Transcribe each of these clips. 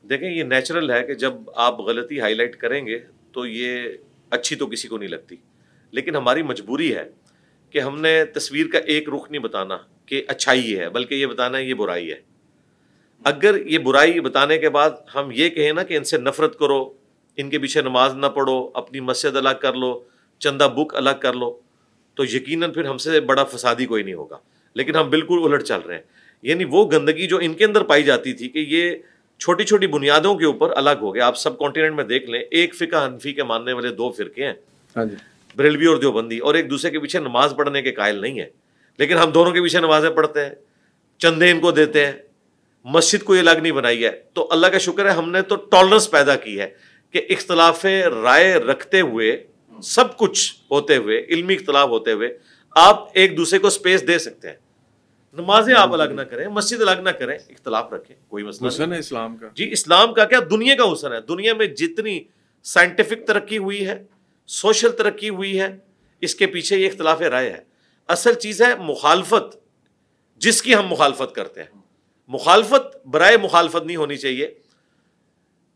دیکھیں یہ نیچرل ہے کہ جب آپ غلطی ہائی لائٹ کریں گے تو یہ اچھی تو کسی کو نہیں لگتی، لیکن ہماری مجبوری ہے کہ ہم نے تصویر کا ایک رخ نہیں بتانا کہ اچھائی ہے، بلکہ یہ بتانا ہے یہ برائی ہے۔ اگر یہ برائی بتانے کے بعد ہم یہ کہیں نا کہ ان سے نفرت کرو، ان کے پیچھے نماز نہ پڑھو، اپنی مسجد الگ کر لو، چندہ بک الگ کر لو، تو یقیناً پھر ہم سے بڑا فسادی کوئی نہیں ہوگا۔ لیکن ہم بالکل الٹ چل رہے ہیں، یعنی وہ گندگی جو ان کے اندر پائی جاتی تھی کہ یہ چھوٹی چھوٹی بنیادوں کے اوپر الگ ہو گیا۔ آپ سب کانٹیننٹ میں دیکھ لیں، ایک فقہ حنفی کے ماننے والے دو فرقے ہیں، بریلوی اور دیوبندی، اور ایک دوسرے کے پیچھے نماز پڑھنے کے قائل نہیں ہے، لیکن ہم دونوں کے پیچھے نمازیں پڑھتے ہیں، چندے ان کو دیتے ہیں، مسجد کوئی الگ نہیں بنائی ہے۔ تو اللہ کا شکر ہے ہم نے تو ٹالرنس پیدا کی ہے کہ اختلاف رائے رکھتے ہوئے، سب کچھ ہوتے ہوئے، علمی اختلاف ہوتے ہوئے آپ ایک دوسرے کو سپیس دے سکتے ہیں۔ نمازیں آپ الگ نہ کریں، مسجد الگ نہ کریں، اختلاف رکھیں، کوئی مسئلہ نہیں۔ حسن ہے اسلام کا، جی اسلام کا کیا، دنیا کا حسن ہے۔ دنیا میں جتنی سائنٹیفک ترقی ہوئی ہے، سوشل ترقی ہوئی ہے، اس کے پیچھے یہ اختلاف رائے ہے۔ اصل چیز ہے مخالفت، جس کی ہم مخالفت کرتے ہیں۔ مخالفت برائے مخالفت نہیں ہونی چاہیے،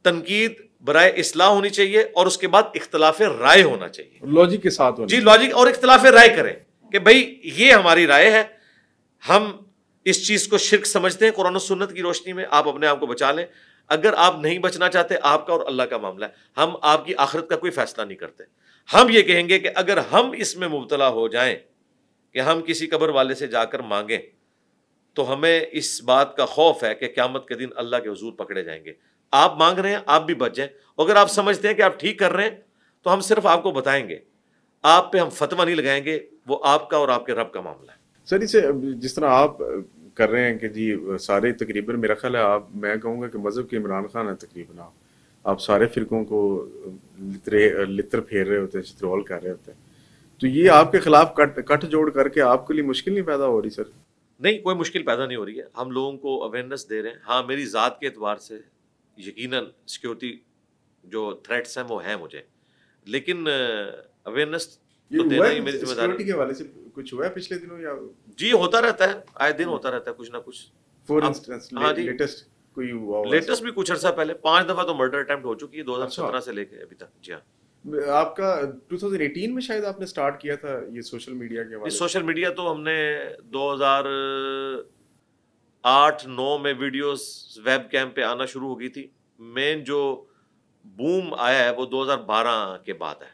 تنقید برائے اصلاح ہونی چاہیے، اور اس کے بعد اختلاف رائے ہونا چاہیے، لاجک کے ساتھ ہونا۔ جی لاجک اور اختلاف رائے کریں کہ بھائی یہ ہماری رائے ہے، ہم اس چیز کو شرک سمجھتے ہیں، قرآن و سنت کی روشنی میں آپ اپنے آپ کو بچا لیں۔ اگر آپ نہیں بچنا چاہتے، آپ کا اور اللہ کا معاملہ ہے، ہم آپ کی آخرت کا کوئی فیصلہ نہیں کرتے۔ ہم یہ کہیں گے کہ اگر ہم اس میں مبتلا ہو جائیں کہ ہم کسی قبر والے سے جا کر مانگیں، تو ہمیں اس بات کا خوف ہے کہ قیامت کے دن اللہ کے حضور پکڑے جائیں گے۔ آپ مانگ رہے ہیں، آپ بھی بچ جائیں۔ اگر آپ سمجھتے ہیں کہ آپ ٹھیک کر رہے ہیں تو ہم صرف آپ کو بتائیں گے، آپ پہ ہم فتویٰ نہیں لگائیں گے، وہ آپ کا اور آپ کے رب کا معاملہ ہے۔ سر اسے جس طرح آپ کر رہے ہیں کہ جی سارے تقریباً، میرا خیال ہے آپ، میں کہوں گا کہ مذہب کے عمران خان ہے تقریباً، آپ سارے فرقوں کو لتر پھیر رہے ہوتے ہیں، چترول کر رہے ہوتے ہیں، تو یہ آپ کے خلاف کٹ جوڑ کر کے آپ کے لیے مشکل نہیں پیدا ہو رہی سر؟ نہیں، کوئی مشکل پیدا نہیں ہو رہی ہے، ہم لوگوں کو اویئرنیس دے رہے ہیں۔ ہاں میری ذات کے اعتبار سے یقیناً سیکیورٹی جو تھریٹس ہیں وہ ہیں مجھے، لیکن اویئرنیس تو دینا ہی میری ذمہ داری۔ سیکیورٹی کے حوالے سے کچھ ہوا ہے پچھلے دنوں یا؟ جی ہوتا رہتا ہے، آئے دن ہوتا رہتا ہے کچھ نہ کچھ۔ فور انسٹنس لیٹسٹ کوئی ہوا؟ لیٹسٹ بھی کچھ عرصہ پہلے 5 دفعہ تو مرڈر اٹیمپٹ ہو چکی ہے 2017 سے لے کے ابھی تک۔ جی ہاں، آپ کا 2018 میں شاید آپ نے سٹارٹ کیا تھا یہ سوشل میڈیا کے حوالے سے؟ سوشل میڈیا تو ہم نے 2008-9 میں ویڈیوز ویب کیم پہ آنا شروع ہو گئی تھی۔ مین جو بوم آیا ہے وہ 2012 کے بعد ہے۔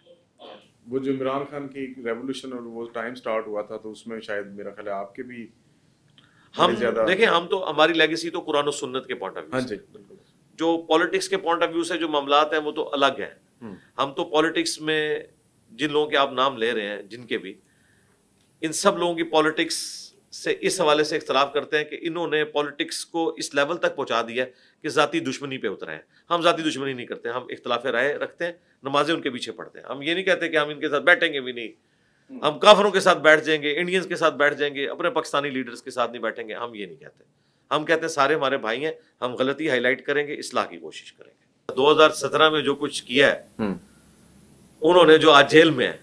وہ جو عمران خان کی ریولوشن اور وہ ٹائم سٹارٹ ہوا تھا، تو اس میں شاید میرا خیال ہے آپ کے بھی ہم دیکھیں، ہم تو ہماری لیگیسی تو قرآن و سنت کے پوائنٹ آف ویو سے، جو پالیٹکس کے پوائنٹ آف ویو سے جو معاملات ہیں وہ تو الگ ہیں۔ ہم تو پالیٹکس میں جن لوگوں کے آپ نام لے رہے ہیں، جن کے بھی، ان سب لوگوں کی پالیٹکس سے اس حوالے سے اختلاف کرتے ہیں کہ انہوں نے پالیٹکس کو اس لیول تک پہنچا دیا کہ ذاتی دشمنی پہ اترے ہیں۔ ہم ذاتی دشمنی نہیں کرتے، ہم اختلاف رائے رکھتے ہیں، نمازیں ان کے پیچھے پڑھتے ہیں۔ ہم یہ نہیں کہتے کہ ہم ان کے ساتھ بیٹھیں گے بھی نہیں، ہم کافروں کے ساتھ بیٹھ جائیں گے، انڈینز کے ساتھ بیٹھ جائیں گے، اپنے پاکستانی لیڈرز کے ساتھ نہیں بیٹھیں گے، ہم یہ نہیں کہتے۔ ہم کہتے ہیں سارے ہمارے بھائی ہیں، ہم غلطی ہائی لائٹ کریں گے، اصلاح کی کوشش کریں گے۔ 2017 میں جو کچھ کیا ہے انہوں نے، جو آج جیل میں ہے،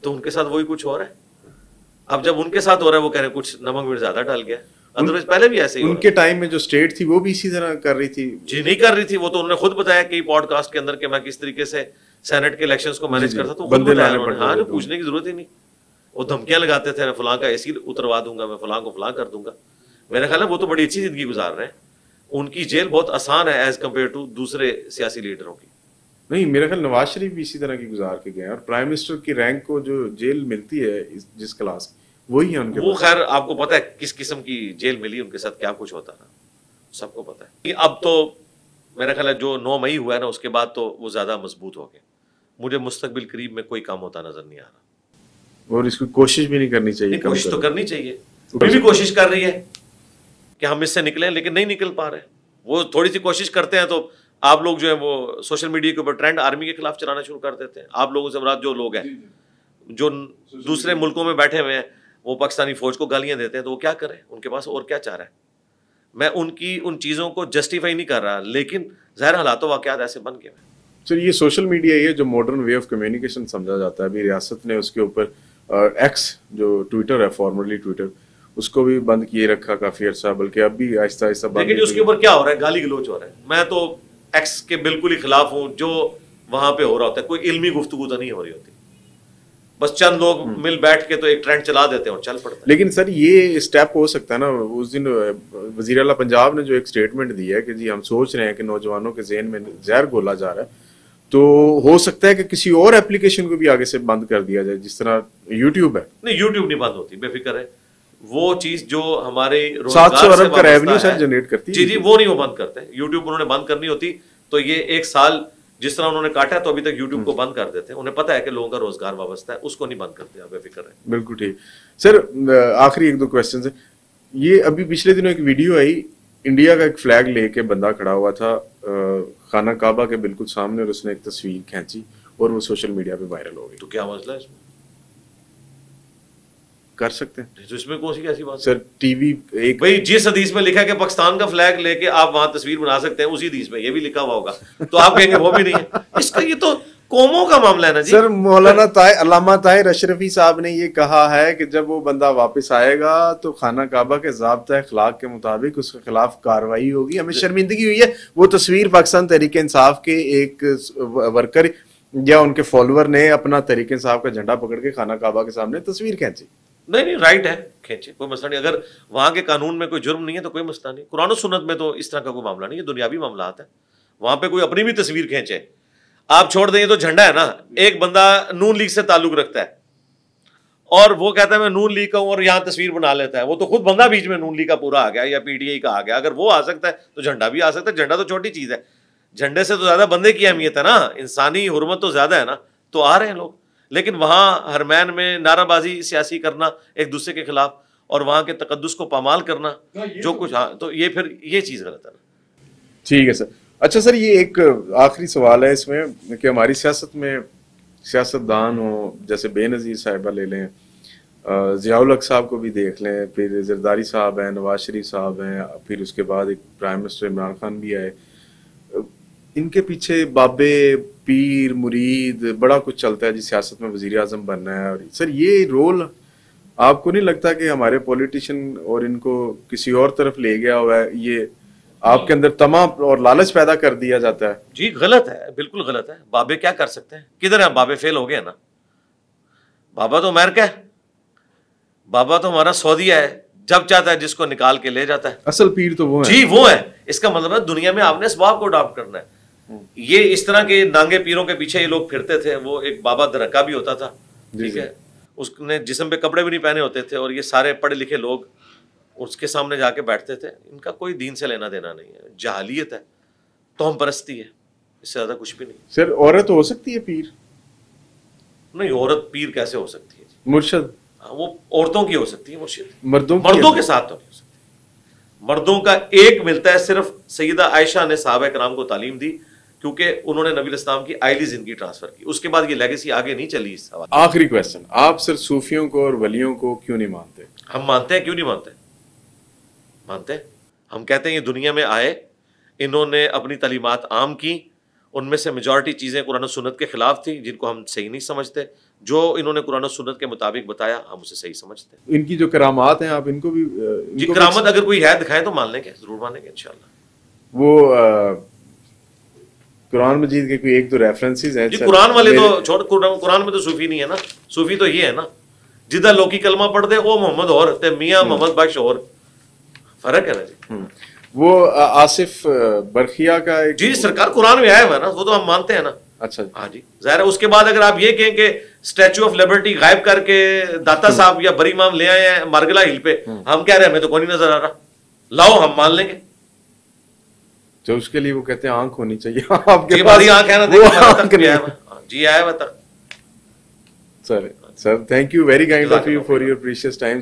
تو ان کے ساتھ وہی کچھ ہو رہا ہے۔ اب جب ان کے ساتھ ہو رہا ہے، وہ کہہ رہے ہیں کچھ نمک مرچ زیادہ ڈال گیا، ادروائز پہلے بھی ایسے ہی۔ ان کے ٹائم میں جو اسٹیٹ تھی وہ بھی اسی طرح کر رہی تھی؟ جی نہیں کر رہی تھی، وہ تو انہوں نے خود بتایا کہ پوڈ کاسٹ کے اندر کہ میں کس طریقے سے سینٹ کے الیکشنز کو مینیج کرتا تو خود بتایا انہوں نے۔ ہاں، پوچھنے کی ضرورت ہی نہیں۔ وہ دھمکیاں لگاتے تھے، فلاں کا اے سی اتروا دوں گا، میں فلاں کو فلاں کر دوں گا۔ میرا خیال ہے وہ تو بڑی اچھی زندگی گزار رہے ہیں، ان کی جیل بہت آسان ہے ایز کمپیئر ٹو دوسرے سیاسی لیڈروں کی۔ نہیں، میرا خیال نواز شریف بھی اسی طرح کی گزار کے گئے ہیں، اور پرائم منسٹر کی رینک کو جو جیل ملتی ہے جس کلاس، وہی ہے ان کے۔ وہ خیر آپ کو پتہ ہے کس قسم کی جیل ملی، ان کے ساتھ کیا کچھ ہوتا نا، سب کو پتہ ہے۔ اب تو میرا خیال ہے جو 9 مئی ہوا ہے نا، اس کے بعد تو وہ زیادہ مضبوط ہو گئے۔ مجھے مستقبل قریب میں کوئی کام ہوتا نظر نہیں آ رہا، اور اس کی کوشش بھی نہیں کرنی چاہیے۔ کوشش تو کرنی چاہیے، بھی کوشش کر رہی ہے کہ ہم اس سے نکلیں، لیکن نہیں نکل پا رہے۔ وہ تھوڑی سی کوشش کرتے ہیں تو آپ لوگ جو ہیں وہ سوشل میڈیا کے اوپر ٹرینڈ آرمی کے خلاف چلانا شروع کر دیتے ہیں۔ آپ لوگوں سے مراد جو لوگ ہیں جو دوسرے ملکوں میں بیٹھے ہوئے ہیں، وہ پاکستانی فوج کو گالیاں دیتے ہیں، تو وہ کیا کریں، ان کے پاس اور کیا چارہ ہے۔ میں ان چیزوں کو جسٹیفائی نہیں کر رہا، لیکن ظاہر حالات و واقعات ایسے بن گئے ہیں۔ سر یہ سوشل میڈیا یہ جو ماڈرن وے آف کمیونیکیشن سمجھا جاتا ہے، ابھی ریاست نے اس کے اوپر ایکس جو ٹویٹر ہے، فارمرلی ٹویٹر، اس کو بھی بند کیے رکھا کافی عرصہ، بلکہ اب بھی آہستہ آہستہ بند۔ لیکن اس کے اوپر کیا ہو رہا ہے، گالی گلوچ ہو رہا ہے۔ میں تو ایکس کے بالکل ہی خلاف ہوں جو وہاں پہ ہو رہا ہوتا ہے. کوئی علمی گفتگو تو نہیں ہو رہی ہوتی, بس چند لوگ مل بیٹھ کے تو ایک ٹرینڈ چلا دیتے ہیں اور چل پڑتے ہیں. لیکن سر یہ اسٹیپ ہو سکتا ہے نا, اس دن وزیر اعلیٰ پنجاب نے جو ایک اسٹیٹمنٹ دی ہے کہ جی ہم سوچ رہے ہیں کہ نوجوانوں کے ذہن میں زہر گھولا جا رہا ہے, تو ہو سکتا ہے کہ کسی اور ایپلیکیشن کو بھی آگے سے بند کر دیا جائے جس طرح یوٹیوب ہے. نہیں, یوٹیوب نہیں بند ہوتی, بے فکر ہے. وہ چیز جو ہمارے 700 ارب کا ریونیو سر جنریٹ کرتی ہے, جی وہ نہیں, وہ بند کرتے ہیں. یوٹیوب انہوں نے بند کرنی ہوتی تو یہ ایک سال جس طرح انہوں نے کاٹا ہے تو ابھی تک یوٹیوب کو بند کر دیتے ہیں. انہیں پتا ہے کہ لوگوں کا روزگار وابستہ ہے, اس کو نہیں بند کرتے, بے فکر ہے. بالکل ٹھیک. سر آخری ایک دو کوشچنز ہیں. یہ ابھی پچھلے دنوں ایک ویڈیو آئی, انڈیا کا ایک فلیگ لے کے بندہ کھڑا ہوا تھا خانہ کعبہ کے بالکل سامنے, اور اس نے ایک تصویر کھینچی اور وہ سوشل میڈیا پہ وائرل ہو گئی. تو کیا مسئلہ ہے اس میں؟ کر سکتے ہیں تو اس میں کون سی کیسی بات سر؟ ٹی وی ایک بھائی جس حدیث میں لکھا ہے کہ پاکستان کا فلیگ لے کے آپ وہاں تصویر بنا سکتے ہیں, اسی حدیث میں یہ بھی لکھا ہوا ہوگا, تو آپ کہیں گے وہ بھی نہیں ہے. اس کا یہ تو قوموں کا معاملہ ہے نا جی. سر مولانا علامہ طاہر اشرفی صاحب نے یہ کہا ہے کہ جب وہ بندہ واپس آئے گا تو خانہ کعبہ کے ضابطہ اخلاق کے مطابق اس کے خلاف کارروائی ہوگی. ہمیں شرمندگی ہوئی ہے, وہ تصویر پاکستان تحریک انصاف کے ایک ورکر یا ان کے فالوور نے اپنا تحریک انصاف کا جھنڈا پکڑ کے خانہ کعبہ کے سامنے تصویر کھینچی. نہیں رائٹ ہے, کھینچے, کوئی مسئلہ نہیں. اگر وہاں کے قانون میں کوئی جرم نہیں ہے تو کوئی مسئلہ نہیں. قرآن و سنت میں تو اس طرح کا کوئی معاملہ نہیں ہے, دنیاوی معاملات ہیں. وہاں پہ کوئی اپنی بھی تصویر کھینچے, آپ چھوڑ دیں, یہ تو جھنڈا ہے نا. ایک بندہ نون لیگ سے تعلق رکھتا ہے اور وہ کہتا ہے میں نون لیگ کا ہوں اور یہاں تصویر بنا لیتا ہے, وہ تو خود بندہ بیچ میں نون لیگ کا پورا آ گیا یا پی ٹی آئی کا آ گیا. اگر وہ آ سکتا ہے تو جھنڈا بھی آ سکتا ہے. جھنڈا تو چھوٹی چیز ہے, جھنڈے سے تو زیادہ بندے کی اہمیت ہے نا, انسانی حرمت تو زیادہ ہے نا. تو آ رہے ہیں لوگ, لیکن وہاں حرمین میں نعرہ بازی سیاسی کرنا ایک دوسرے کے خلاف اور وہاں کے تقدس کو پامال کرنا جو کچھ, ہاں تو یہ پھر یہ چیز غلط ہے نا. ٹھیک ہے سر. اچھا سر, یہ ایک آخری سوال ہے اس میں کہ ہماری سیاست میں سیاستدان ہوں, جیسے بے نظیر صاحبہ لے لیں, ضیاء الحق صاحب کو بھی دیکھ لیں, پھر زرداری صاحب ہیں, نواز شریف صاحب ہیں, پھر اس کے بعد ایک پرائم منسٹر عمران خان بھی آئے. ان کے پیچھے بابے, پیر, مرید, بڑا کچھ چلتا ہے جی, سیاست میں وزیر اعظم بننا ہے. اور سر یہ رول آپ کو نہیں لگتا کہ ہمارے پولیٹیشین اور ان کو کسی اور طرف لے گیا ہوا ہے, یہ آپ کے اندر طمع اور لالچ پیدا کر دیا جاتا ہے؟ جی غلط ہے, بالکل غلط ہے. بابے کیا کر سکتے ہیں, کدھر ہیں بابے؟ فیل ہو گئے نا. بابا تو امریکہ ہے, بابا تو ہمارا سعودیہ ہے, جب چاہتا ہے جس کو نکال کے لے جاتا ہے. اصل پیر تو وہ ہے جی, وہ ہے. اس کا مطلب ہے دنیا میں آپ نے اسباب کو اڈاپٹ کرنا ہے. یہ اس طرح کے نانگے پیروں کے پیچھے یہ لوگ پھرتے تھے. وہ ایک بابا درکا بھی ہوتا تھا, ٹھیک ہے, اس نے جسم پہ کپڑے بھی نہیں پہنے ہوتے تھے, اور یہ سارے پڑھے لکھے لوگ اس کے سامنے جا کے بیٹھتے تھے. ان کا کوئی دین سے لینا دینا نہیں ہے, جہالیت ہے, توہم پرستی ہے, اس سے زیادہ کچھ بھی نہیں. سر عورت ہو سکتی ہے پیر؟ نہیں, عورت پیر کیسے ہو سکتی ہے؟ مرشد وہ عورتوں کی ہو سکتی ہے, مرشد مردوں کے ساتھ تو نہیں ہو سکتی. مردوں کا ایک ملتا ہے, صرف سیدہ عائشہ نے صحابہ کرام کو تعلیم دی کیونکہ انہوں نے نبی علیہ السلام کی آئلی زندگی ٹرانسفر کی. اس کے بعد یہ لیگیسی آگے نہیں چلی. اس حوالے آخری کویسچن, آپ سر صوفیوں کو اور ولیوں کو کیوں نہیں مانتے؟ ہم مانتے ہیں. کیوں نہیں مانتے؟ مانتے ہیں. ہم کہتے ہیں یہ دنیا میں آئے, انہوں نے اپنی تعلیمات عام کی, ان میں سے میجورٹی چیزیں قرآن و سنت کے خلاف تھیں جن کو ہم صحیح نہیں سمجھتے. جو انہوں نے قرآن و سنت کے مطابق بتایا ہم اسے صحیح سمجھتے ہیں. ان کی جو کرامات ہیں آپ ان کو بھی جی کرامت اگر کوئی ہے دکھائیں تو مان لیں گے, ضرور مانیں گے انشاءاللہ. وہ قرآن مجید کے کوئی ایک دو ریفرنسز ہیں جی قرآن والے تو چھوڑ, قرآن میں تو صوفی نہیں ہے نا. صوفی تو یہ ہے نا جدھر لوکی کلمہ پڑھ دے او محمد اور تے میاں محمد بخش اور, فرق ہے نا جی. وہ آصف برخیا کا جی سرکار قرآن میں آیا ہوا ہے نا, وہ تو ہم مانتے ہیں نا. اچھا ہاں جی ظاہر ہے. اس کے بعد اگر آپ یہ کہیں کہ اسٹیچو آف لبرٹی غائب کر کے داتا صاحب یا بری امام لے آئے ہیں مارگلا ہل پہ, ہم کہہ رہے ہیں ہمیں تو کوئی نہیں نظر آ رہا, لاؤ ہم مان لیں گے. جو اس کے لیے وہ کہتے ہیں آنکھ ہونی چاہیے آپ کے پاس, آنکھ ہے نا, جی آیا ہوا تک. Sir thank you very kind of you for your precious time.